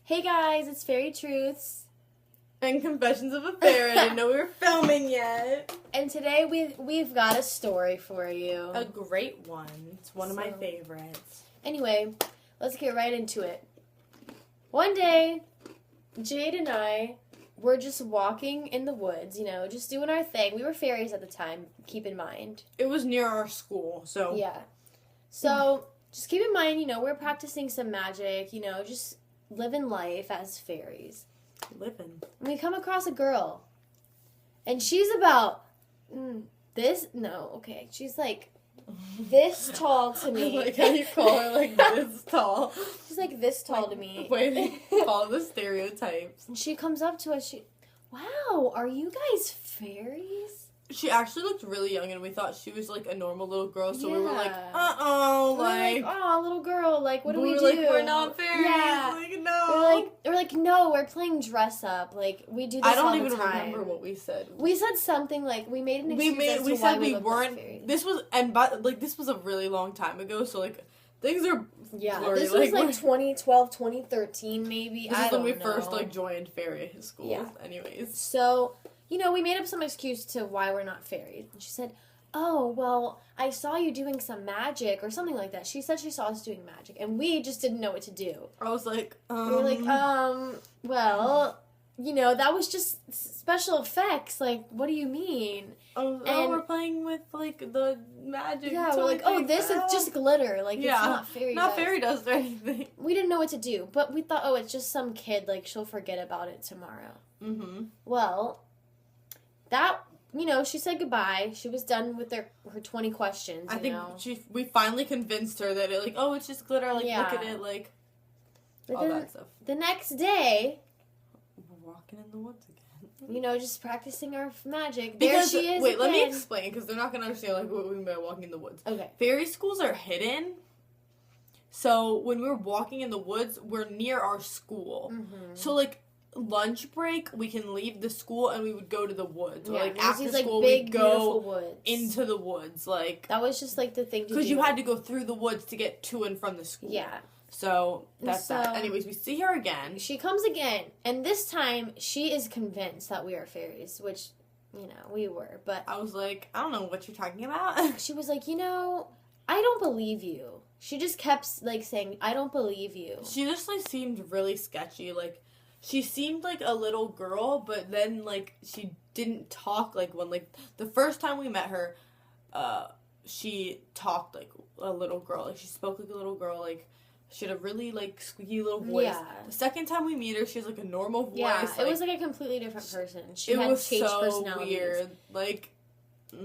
Hey guys, it's Fairy Truths. And Confessions of a Fairy. I didn't know we were filming yet. And today we've got a story for you. A great one. It's one of my favorites. Anyway, let's get right into it. One day, Jade and I were just walking in the woods, just doing our thing. We were fairies at the time, keep in mind. It was near our school, so... Yeah. So, just keep in mind, we're practicing some magic, just living life as fairies. Living. And we come across a girl. And she's about she's like this tall to me. I like how you call her like this tall. She's like this tall to me. Wait, follow the stereotypes. And she comes up to us, wow, are you guys fairies? She actually looked really young, and we thought she was, like, a normal little girl, so we were like, oh, little girl, like, what do we do? Like, we're not fairies, yeah. like, no. We're like, no, we're playing dress up, like, we do this all the time. I don't even remember what we said. We said something, like, we made an excuse we said we weren't, fairies. this was a really long time ago, so, like, things are blurry. This was, like, 2012, 2013, maybe, This is when we first, like, joined fairy school, anyways. So... we made up some excuse to why we're not fairies. And she said, oh, well, I saw you doing some magic or something like that. She said she saw us doing magic, and we just didn't know what to do. I was like, We were like, well, that was just special effects. Like, what do you mean? We're playing with, like, the magic. Yeah, we're like, this is just glitter. Like, it's not fairy dust. Not fairy dust or anything. We didn't know what to do, but we thought, it's just some kid. Like, she'll forget about it tomorrow. Mm-hmm. Well... That, she said goodbye. She was done with her 20 questions, I think we finally convinced her that it's just glitter, like, look at it, like, all that stuff. The next day... We're walking in the woods again. Just practicing our magic. Because, there she is wait, again. let me explain, because they're not going to understand, like, what we mean by walking in the woods. Okay. Fairy schools are hidden, so when we're walking in the woods, we're near our school. Mm-hmm. So, like, lunch break, we can leave the school and we would go to the woods. Yeah, or, like, after these, school, big, we'd go woods. into the woods. Like, that was just, like, the thing to do. Because you had to go through the woods to get to and from the school. Yeah. So, that's that. Anyways, we see her again. She comes again, and this time, she is convinced that we are fairies, which, we were, but... I was like, I don't know what you're talking about. She was like, I don't believe you. She just kept, like, saying, I don't believe you. She just, like, seemed really sketchy, like... She seemed like a little girl, but then, like, she didn't talk like when, like, the first time we met her, she talked like a little girl. Like, she spoke like a little girl, like, she had a really, like, squeaky little voice. Yeah. The second time we meet her, she has, like, a normal voice. Yeah, like, it was, like, a completely different person. She had changed so personalities. Weird. Like...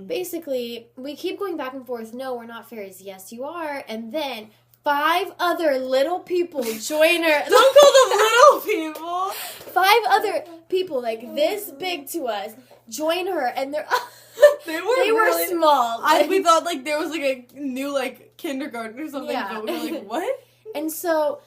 Basically, we keep going back and forth. No, we're not fairies. Yes, you are. And then... 5 other little people join her. Don't call them little people. 5 other people, like this big to us, join her, and they were small. We thought like there was like a new like kindergarten or something. Yeah. But we were like, what? And so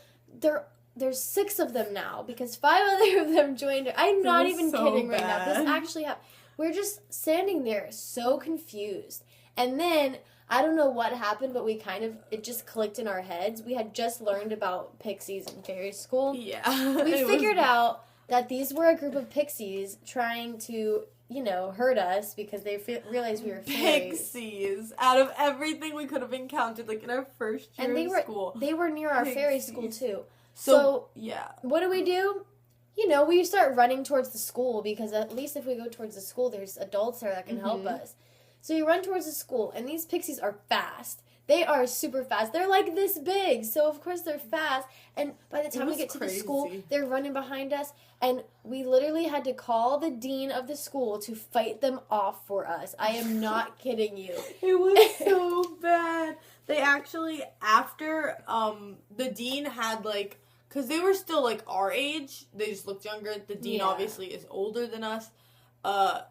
there's 6 of them now because 5 other of them joined her. I'm not even kidding right now. This actually happened. We're just standing there so confused, and then. I don't know what happened, but it just clicked in our heads. We had just learned about pixies in fairy school. Yeah. We figured out that these were a group of pixies trying to, hurt us because they realized we were fairies. Pixies. Out of everything we could have encountered, like, in our first year of school. They were near our fairy school, too. So, yeah. What do? We start running towards the school because at least if we go towards the school, there's adults there that can help us. So you run towards the school, and these pixies are fast. They are super fast. They're like this big, so of course they're fast. And by the time we get to the school, they're running behind us, and we literally had to call the dean of the school to fight them off for us. I am not kidding you. It was so bad. They actually, after the dean had like, because they were still like our age, they just looked younger. The dean obviously is older than us.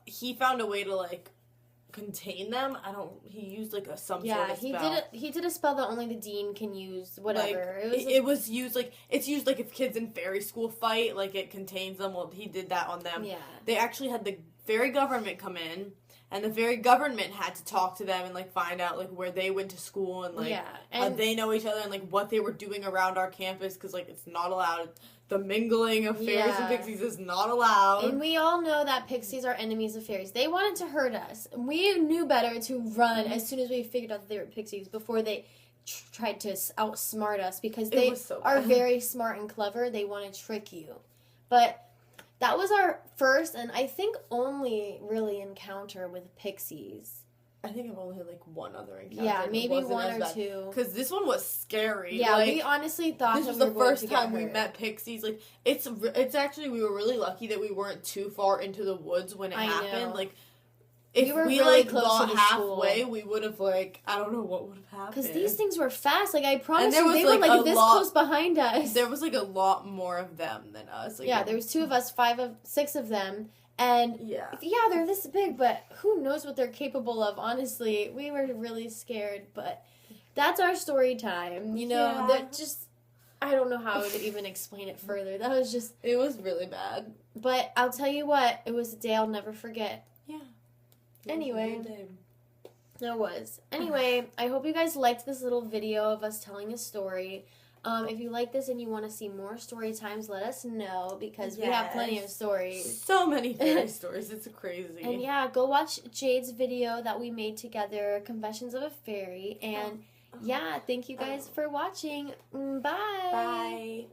He found a way to like, contain them. He used like some sort of spell. He did a spell that only the dean can use, whatever. Like, it was used like, it's used like if kids in fairy school fight, like it contains them. Well, he did that on them. Yeah. They actually had the fairy government come in, and the fairy government had to talk to them and like find out like where they went to school and like how they know each other and like what they were doing around our campus because like it's not allowed the mingling of fairies Yeah. and pixies is not allowed. And we all know that pixies are enemies of fairies. They wanted to hurt us. We knew better to run as soon as we figured out that they were pixies before they tried to outsmart us, because they are very smart and clever. They want to trick you. But that was our first and I think only really encounter with pixies. I think I've only had like one other encounter. Yeah, maybe one or two. Because this one was scary. Yeah, like, we honestly thought this that was we the were first time we met pixies. Like, it's actually, we were really lucky that we weren't too far into the woods when it happened. Know. Like, if we really like close got to the halfway, school. we would have like, I don't know what would have happened. Because these things were fast. Like, I promise you, was, they like, were like a this lot- close behind us. There was like a lot more of them than us. Like, Yeah, there was 2 of us, 6 of them. And yeah, they're this big, but who knows what they're capable of, honestly. We were really scared, but that's our story time. You know, that just, I don't know how to even explain it further. That was just... It was really bad. But I'll tell you what, it was a day I'll never forget. Yeah. Anyway. It was. Anyway, I hope you guys liked this little video of us telling a story. If you like this and you want to see more story times, let us know, because we have plenty of stories. So many fairy stories. It's crazy. And yeah, go watch Jade's video that we made together, Confessions of a Fairy. And yeah, thank you guys for watching. Bye. Bye.